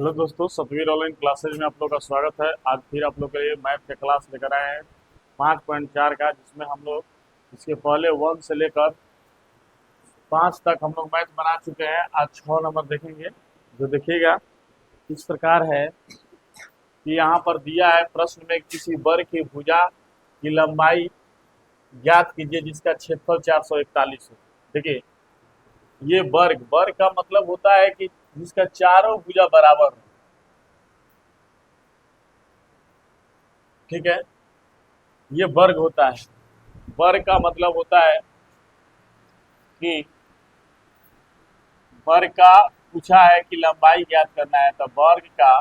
Hello दोस्तों, Satveer online classes में आप लोग का स्वागत है। आज फिर आप लोग के लिए मैथ का क्लास लेकर आए हैं 5.4 का, जिसमें हम लोग इसके पहले 1 से लेकर 5 तक हम लोग मैथ बना चुके हैं। आज 6 नंबर देखेंगे। जो देखिएगा इस प्रकार है कि यहाँ पर दिया है प्रश्न में, किसी वर्ग की भुजा की लंबाई ज्ञात कीजिए जिसका क्षेत्रफल 441 हो। देखिए, ये वर्ग वर्ग का मतलब होता है कि जिसका चारों भुजा बराबर हो। ठीक है, ये वर्ग होता है। वर्ग का मतलब होता है कि वर्ग का पूछा है कि लंबाई ज्ञात करना है, तो वर्ग का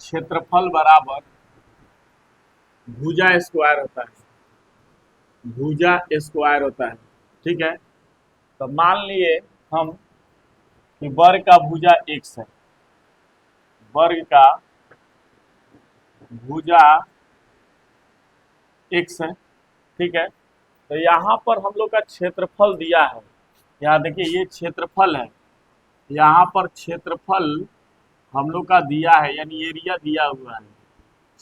क्षेत्रफल बराबर भुजा स्क्वायर होता है। भुजा स्क्वायर होता है। ठीक है, तो मान लिए हम कि वर्ग का भुजा x है। वर्ग का भुजा x है। ठीक है, तो यहाँ पर हम लोग का क्षेत्रफल दिया है। यहाँ देखिए, ये क्षेत्रफल है। यहाँ पर क्षेत्रफल हम लोग का दिया है, यानी एरिया दिया हुआ है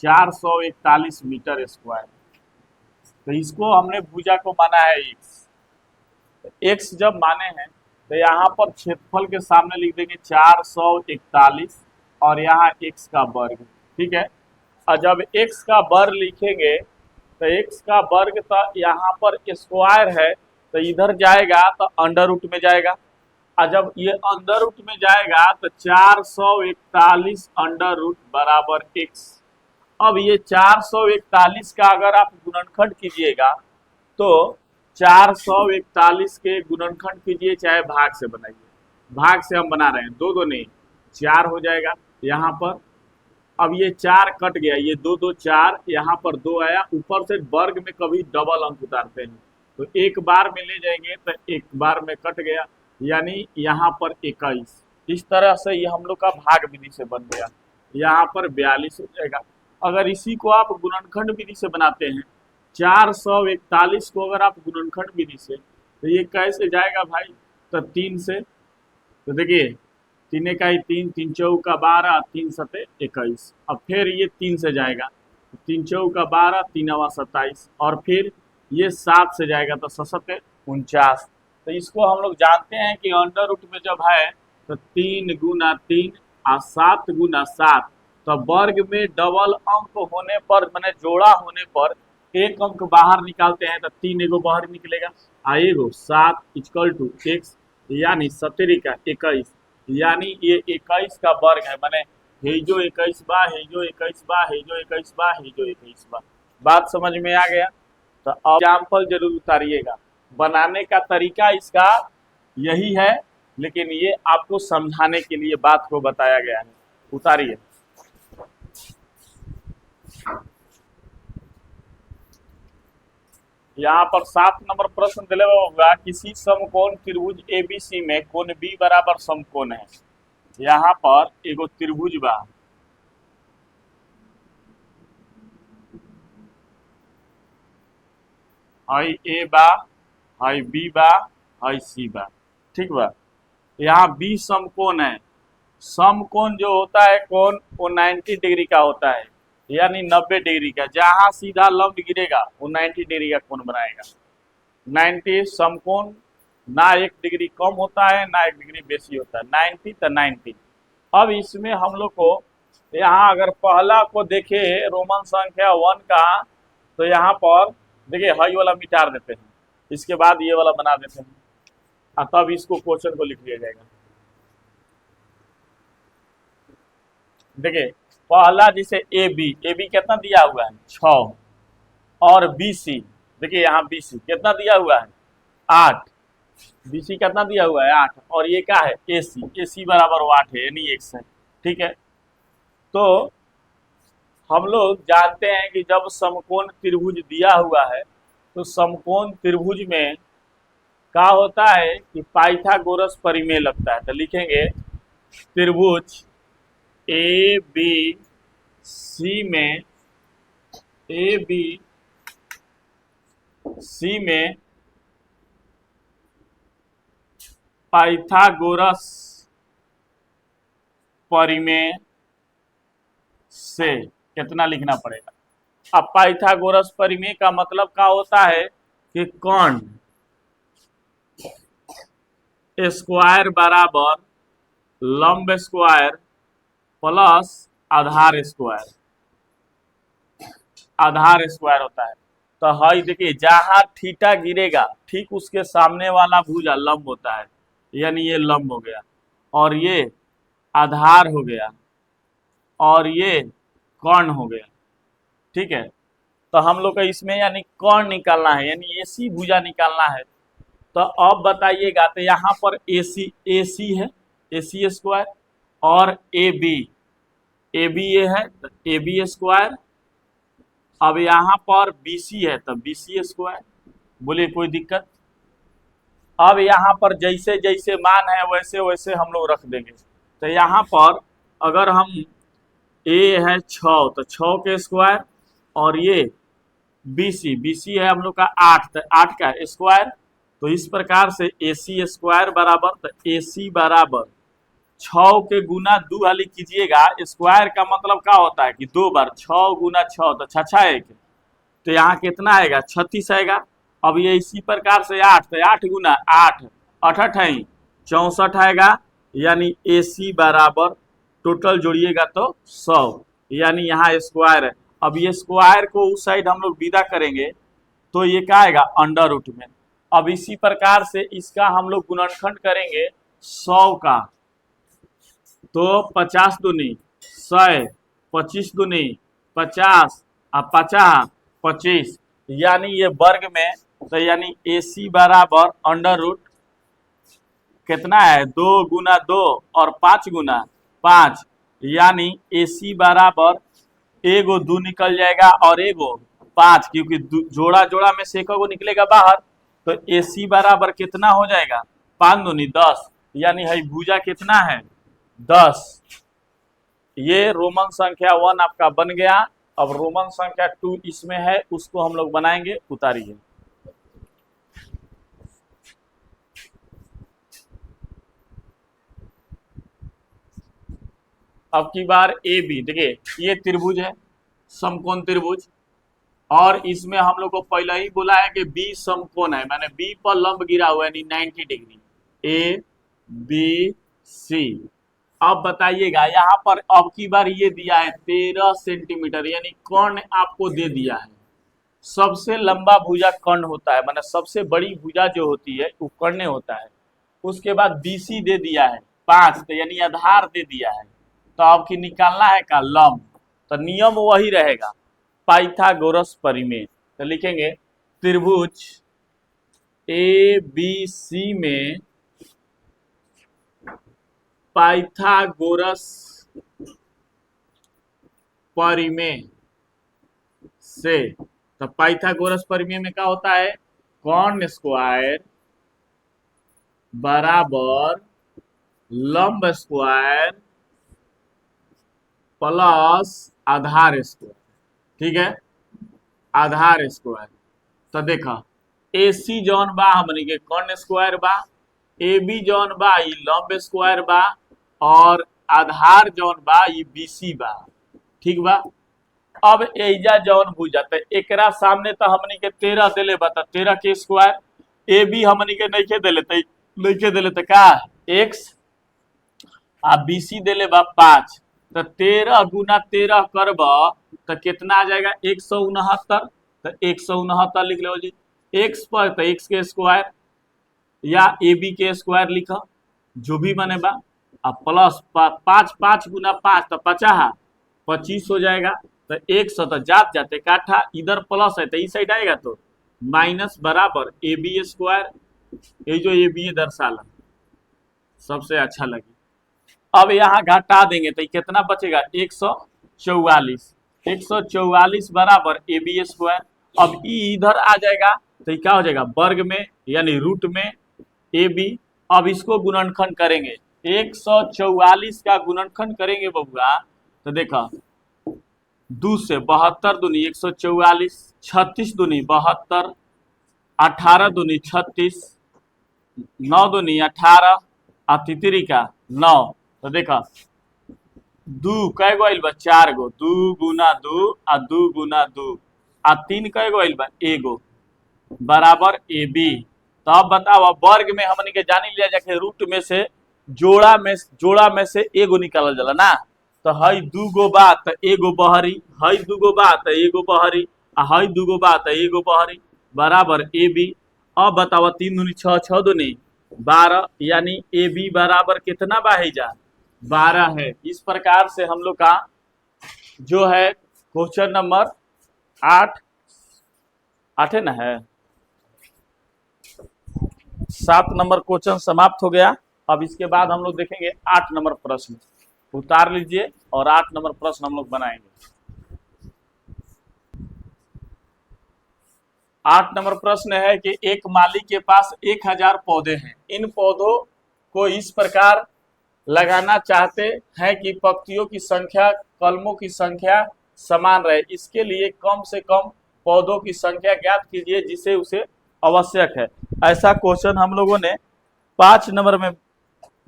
441 मीटर स्क्वायर। तो इसको हमने भुजा को माना है एक्स। तो एक्स जब माने हैं तो यहाँ पर क्षेत्रफल के सामने लिख देंगे 441 और यहाँ एक्स का वर्ग। ठीक है, और जब एक्स का वर्ग लिखेंगे तो एक्स का वर्ग तो यहाँ पर स्क्वायर है, तो इधर जाएगा तो अंडर रूट में जाएगा। और जब ये अंडर रूट में जाएगा तो 441 अंडर रूट बराबर एक्स। अब ये 441 का अगर आप गुणनखंड कीजिएगा तो 441 के गुणनखंड कीजिए, चाहे भाग से बनाइए। भाग से हम बना रहे हैं, दो दो नहीं, 4 हो जाएगा यहाँ पर। अब ये 4 कट गया, ये दो दो 4, यहाँ पर 2 आया। ऊपर से वर्ग में कभी डबल अंक उतारते हैं, तो एक बार में ले जाएंगे तो एक बार में कट गया, यानी यहाँ पर 21। इस तरह से ये हम लोग का भाग विधि से बन गया। यहाँ पर 42 हो जाएगा। अगर इसी को आप गुणनखंड विधि से बनाते हैं, 441 को अगर आप गुणनखंड विधि से, तो ये कैसे जाएगा भाई? तो 3 से। तो देखिए, 3 इकाई 3, 3 चौका 12, 3 सते 21। अब फिर ये 3 से जाएगा, 3 चौका 12, 3 अवा 27, और फिर ये 7 से जाएगा तो 7 49। तो इसको हम लोग जानते हैं कि अंडर रूट में जब है तो 3 गुना 3 और 7 गुना 7। तो वर्ग में डबल अंक होने पर, मैंने जोड़ा होने पर एक अंक बाहर निकालते हैं तो 3 एगो बाहर निकलेगा। आ एगो 7 इक्वल टू एक्स, यानी 17 का 21, यानी ये 21 का वर्ग है। मैंने हेजो 21 बा, हेजो 21 बा, हेजो 21 बा, हेजो 21 बा। बात समझ में आ गया? तो एग्जाम्पल जरूर उतारिएगा। बनाने का तरीका इसका यही है, लेकिन ये आपको समझाने के लिए बात को बताया गया है। उतारिए। यहाँ पर 7 नंबर प्रश्न दिले होगा, किसी समकोण त्रिभुज एबीसी में कोण बी बराबर समकोण है। यहाँ पर एगो त्रिभुज बा, हई ए बा, हई बी बा, हई सी बा। ठीक बा, यहाँ बी समकोण है। समकोण जो होता है कोण, वो 90 डिग्री का होता है, यानी 90 डिग्री का। जहां सीधा लंब गिरेगा वो 90 डिग्री का कोण बनाएगा। 90 समकोण, ना 1 डिग्री कम होता है ना 1 डिग्री बेसी होता है, 90 तो 90। अब इसमें हम लोग को यहाँ अगर पहला को देखे रोमन संख्या 1 का, तो यहाँ पर देखिए हई वाला मिटार देते हैं, इसके बाद ये वाला बना देते हैं, और तब इसको क्वेश्चन को लिख लिया जाएगा। देखिए, पहला जैसे ए बी कितना दिया हुआ है 6, और बी सी, देखिए यहाँ बी सी कितना दिया हुआ है 8, बी सी कितना दिया हुआ है 8, और ये क्या है ए सी बराबर 8 है, यानी एक्स है। ठीक है, तो हम लोग जानते हैं कि जब समकोण त्रिभुज दिया हुआ है तो समकोण त्रिभुज में क्या होता है कि पाइथागोरस परिमेय लगता है। तो लिखेंगे त्रिभुज ए बी सी में, ए बी सी में पाइथागोरस परिमेय से कितना लिखना पड़ेगा। अब पाइथागोरस परिमेय का मतलब क्या होता है कि कर्ण स्क्वायर बराबर लंब स्क्वायर प्लस आधार स्क्वायर, आधार स्क्वायर होता है। तो हई देखिए जहां थीटा गिरेगा ठीक उसके सामने वाला भुजा लंब होता है, यानी ये लंब हो गया और ये आधार हो गया और ये कर्ण हो गया। ठीक है, तो हम लोग को इसमें यानी कर्ण निकालना है, यानी एसी भुजा निकालना है। तो अब बताइएगा, तो यहाँ पर एसी है, एसी स्क्वायर, और ए बी ये है तो ए बी स्क्वायर। अब यहाँ पर बीसी है तो बीसी स्क्वायर। बोलिए कोई दिक्कत। अब यहाँ पर जैसे जैसे मान है वैसे वैसे हम लोग रख देंगे। तो यहाँ पर अगर हम ए है 6 तो 6 के स्क्वायर, और ये बीसी है हम लोग का 8 तो 8 का स्क्वायर। तो इस प्रकार से एसी स्क्वायर बराबर, तो एसी बराबर 6 के गुना 2 वाली कीजिएगा। स्क्वायर का मतलब क्या होता है कि 2 बार, 6 गुना 6 तो 6 1, तो यहाँ कितना आएगा 36 आएगा। अब ये इसी प्रकार से 8 तो 8 गुना 8 8 64 आएगा, यानी एसी बराबर टोटल जोड़िएगा तो 100, यानी यहाँ स्क्वायर है। अब ये स्क्वायर को उस साइड हम लोग विदा करेंगे तो ये क्या आएगा अंडर रूट में। अब इसी प्रकार से इसका हम लोग गुणनखंड करेंगे 100 का, तो 50 दूनी 100, 25 दूनी 50 और 50 25, यानी ये वर्ग में, तो यानी एसी बराबर अंडर रूट कितना है 2 गुना 2 और 5 गुना 5, यानी एसी बराबर एगो 2 निकल जाएगा और एगो 5, क्योंकि जोड़ा जोड़ा में से एक को निकलेगा बाहर। तो एसी बराबर कितना हो जाएगा 5 दूनी 10, यानी है भुजा कितना है 10। ये रोमन संख्या 1 आपका बन गया। अब रोमन संख्या 2 इसमें है, उसको हम लोग बनाएंगे, उतारिए। अब की बार ए बी, देखिए ये त्रिभुज है, समकोण त्रिभुज, और इसमें हम लोग को पहले ही बोला है कि बी समकोण है, माने बी पर लंब गिरा हुआ है, यानी 90 डिग्री, ए बी सी। अब बताइएगा यहाँ पर अब की बार ये दिया है 13 सेंटीमीटर, यानी कर्ण आपको दे दिया है। सबसे लंबा भुजा कर्ण होता है, माने सबसे बड़ी भुजा जो होती है वो कर्ण होता है। उसके बाद बीसी दे दिया है 5, तो यानी आधार दे दिया है। तो आपकी निकालना है का लंब, तो नियम वही रहेगा पाइथागोरस परिमेय। तो लिखेंगे त्रिभुज ए बी सी में पाइथागोरस परिमेय से, तो पाइथागोरस परिमेय में क्या होता है कर्ण स्क्वायर बराबर लंब स्क्वायर प्लस आधार स्क्वायर। ठीक है, आधार स्क्वायर। तो देखा एसी जौन बा हमनी के कर्ण स्क्वायर बा, ए बी जौन बा ई लंब स्क्वायर बा, और आधार जौन बा ई बीसी बा। ठीक बा। अब एजा जौन भुजा, तो एकरा सामने तो हमनी के 13 देले बा, 13 के स्क्वायर। ए बी हमनी के नइखे देले तो का x, आ बीसी देले बा 5, तो 13 गुना 13 करब तो कितना आ जाएगा 169। तो 169 लिख लो जी, x पर तो x के स्क्वायर या ए बी के स्क्वायर लिखा जो भी बने बा, अब प्लस 5 गुना 5 तो 50 25 हो जाएगा। तो 100 तो जाते काठा इधर प्लस है तो इस साइड आएगा, तो माइनस बराबर ए बी स्क्वायर। ये जो ए बी दर्शाला सबसे अच्छा लगी। अब यहाँ घटा देंगे तो कितना बचेगा 144, 144 बराबर ए बी स्क्वायर। अब इधर आ जाएगा तो क्या हो जाएगा वर्ग में, यानी रूट में ए बी। अब इसको गुणनखंड करेंगे, 144 का गुणनखंड करेंगे बबुआ, तो देखा 2 से 72 दूनी 144, 36 दूनी 72, 18 दूनी 36, 9 दूनी 18, आ तितरी का 9। तो देखा दू कै गो आइल बा 4 गो, 2 गुना 2 आ 2 गुना 2 आ 3 कै गो आइल बा एगो बराबर ए बी। तो अब बताओ वर्ग में हमने के जानी लिया जाके रूट में से जोड़ा में से एगो निकालल जाला ना। तो हई 2 गो बा त एगो बहरी, हई 2 गो बा त एगो बहरी आ हई 2 गो बा त एगो बहरी बराबर ए बी। अब बताओ 3 दूनी 6, 6 दूनी 12, यानी ए बी बराबर कितना बा है जा 12 है। इस प्रकार से हम लोग का जो है क्वेश्चन नंबर 8 है ना, है 7 नंबर क्वेश्चन समाप्त हो गया। अब इसके बाद हम लोग देखेंगे 8 नंबर प्रश्न, उतार लीजिए और 8 नंबर प्रश्न हम लोग बनाएंगे। 8 नंबर प्रश्न है कि एक माली के पास 1000 पौधे हैं। इन पौधों को इस प्रकार लगाना चाहते हैं कि पत्तियों की संख्या कलमों की संख्या समान रहे। इसके लिए कम से कम पौधों की संख्या ज्ञात कीजिए जिसे उसे आवश्यक है। ऐसा क्वेश्चन हम लोगों ने 5 नंबर में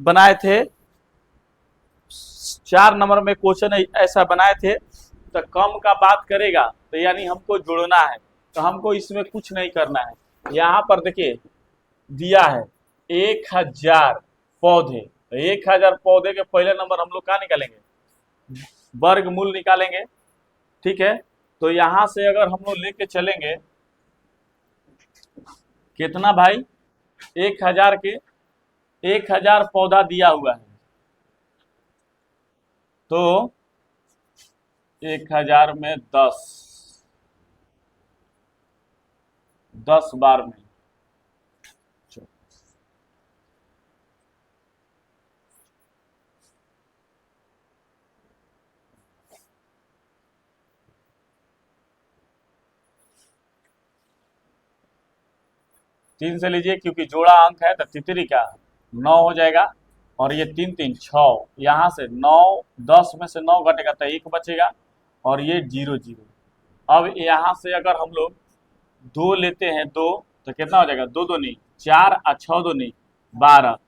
बनाए थे, 4 नंबर में क्वेश्चन ऐसा बनाए थे। तो कम का बात करेगा तो यानी हमको जोड़ना है, तो हमको इसमें कुछ नहीं करना है। यहाँ पर देखिए दिया है 1000 पौधे, 1000 पौधे के पहले नंबर हम लोग क्या निकालेंगे, वर्गमूल निकालेंगे। ठीक है, तो यहां से अगर हम लोग लेके चलेंगे कितना भाई 1000 के 1000 पौधा दिया हुआ है, तो 1000 में 10 बार में 3 से लीजिए क्योंकि जोड़ा अंक है तो तितरी का 9 हो जाएगा और ये 3 3 6, यहाँ से 9 10 में से 9 घटेगा तो 1 बचेगा और ये 0 0। अब यहाँ से अगर हम लोग 2 लेते हैं 2 तो कितना हो जाएगा, 2 दूनी 4 और 6 दूनी 12।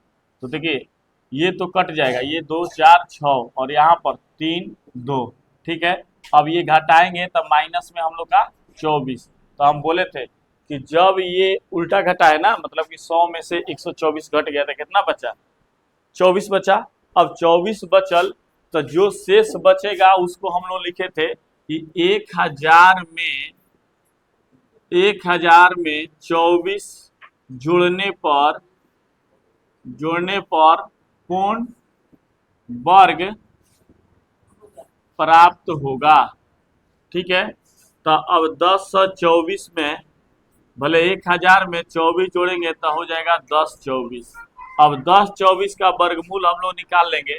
तो देखिए ये तो कट जाएगा, ये 2 4 6 और यहाँ पर 3 2। ठीक है, अब ये घटाएंगे तब माइनस में हम लोग का 24। तो हम बोले थे कि जब ये उल्टा घटा है ना, मतलब कि 100 में से 124 घट गया था, कितना बचा 24 बचा। अब 24 बचल तो जो शेष बचेगा उसको हम लोग लिखे थे कि 1000 में 24 जोड़ने पर पूर्ण वर्ग प्राप्त होगा। ठीक है, तो अब 10 से 24 में भले 1000 में 24 जोड़ेंगे तो हो जाएगा 10 24। अब 10 24 का वर्गमूल हम लोग निकाल लेंगे,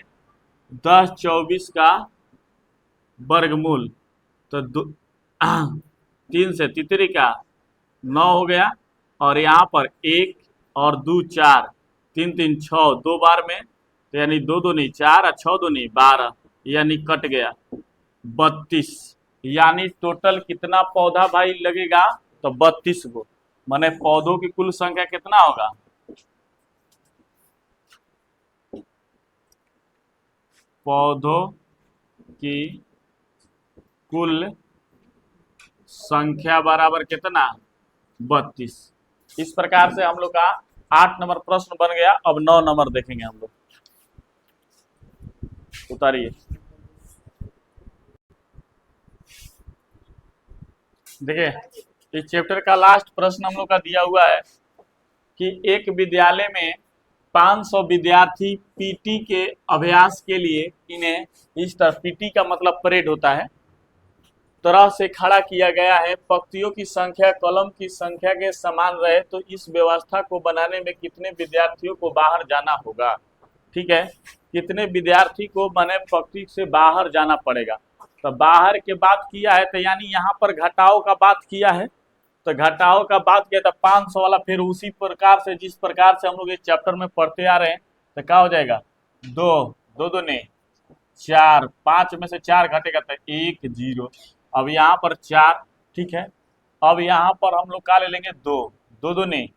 10 24 का वर्गमूल तो 3 से तितरी का 9 हो गया और यहाँ पर 1 और 2 4, 3 3 6 2 बार में, तो यानी 2 दूनी 4 और 6 दूनी 12, यानी कट गया 32। यानी टोटल कितना पौधा भाई लगेगा, तो 32 गो, माने पौधों की कुल संख्या कितना होगा, पौधों की कुल संख्या बराबर कितना 32। इस प्रकार से हम लोग का 8 नंबर प्रश्न बन गया। अब 9 नंबर देखेंगे हम लोग, उतारिए। देखिए इस चैप्टर का लास्ट प्रश्न हम लोग का दिया हुआ है कि एक विद्यालय में 500 विद्यार्थी पीटी के अभ्यास के लिए इन्हें इस तरह, पीटी का मतलब परेड होता है, तरह से खड़ा किया गया है। पंक्तियों की संख्या कलम की संख्या के समान रहे तो इस व्यवस्था को बनाने में कितने विद्यार्थियों को बाहर जाना होगा। ठीक है, कितने विद्यार्थी को माने पंक्ति से बाहर जाना पड़ेगा। तो बाहर के बात किया है तो यानी यहाँ पर घटाव का बात किया है, तो घटाव का बात किया तो 500 वाला फिर उसी प्रकार से जिस प्रकार से हम लोग इस चैप्टर में पढ़ते आ रहे हैं, तो क्या हो जाएगा 2 2 दूनी 4, 5 में से 4 घटेगा तो 1 0। अब यहाँ पर 4, ठीक है, अब यहाँ पर हम लोग क्या ले लेंगे 2 2 दूनी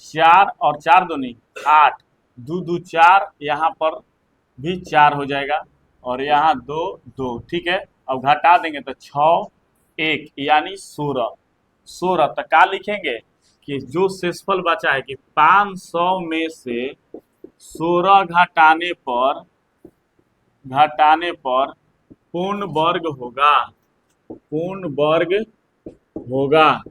4 और 4 दूनी 8, दो दो चार, यहाँ पर भी 4 हो जाएगा और यहाँ 2 2, ठीक है। अब घटा देंगे तो 6 1 यानी 16। 16 तो क्या लिखेंगे कि जो शेषफल बचा है कि 500 में से 16 घटाने पर पूर्ण वर्ग होगा, पूर्ण वर्ग होगा,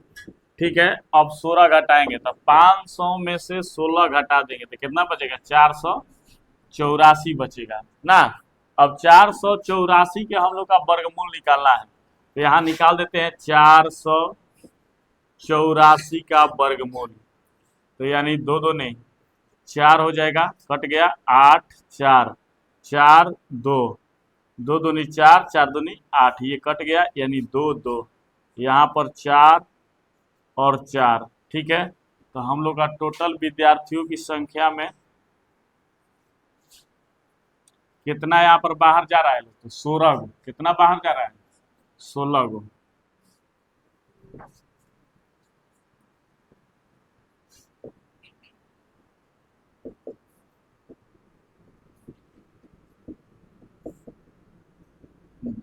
ठीक है। अब 16 घटाएंगे तो 500 में से 16 घटा देंगे तो कितना बचेगा, 484 बचेगा ना। अब 484 के हम लोग का वर्गमूल निकालना है, तो यहाँ निकाल देते हैं 484 का वर्गमूल, तो यानी 2 2 नहीं 4 हो जाएगा, कट गया 8 4 4 2 2 दूनी 4 4 दूनी 8, ये कट गया यानी 2 2, यहाँ पर 4 और 4, ठीक है। तो हम लोग का टोटल विद्यार्थियों की संख्या में कितना यहाँ पर बाहर जा रहा है, तो 16 गो। कितना बाहर जा रहा है, 16 गो।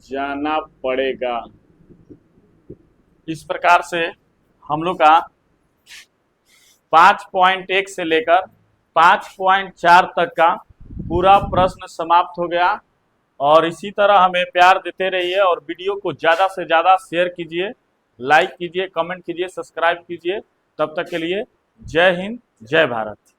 जाना पड़ेगा। इस प्रकार से हम लोग का 5.1 से लेकर 5.4 तक का पूरा प्रश्न समाप्त हो गया। और इसी तरह हमें प्यार देते रहिए और वीडियो को ज़्यादा से ज़्यादा शेयर कीजिए, लाइक कीजिए, कमेंट कीजिए, सब्सक्राइब कीजिए। तब तक के लिए जय हिंद, जय भारत।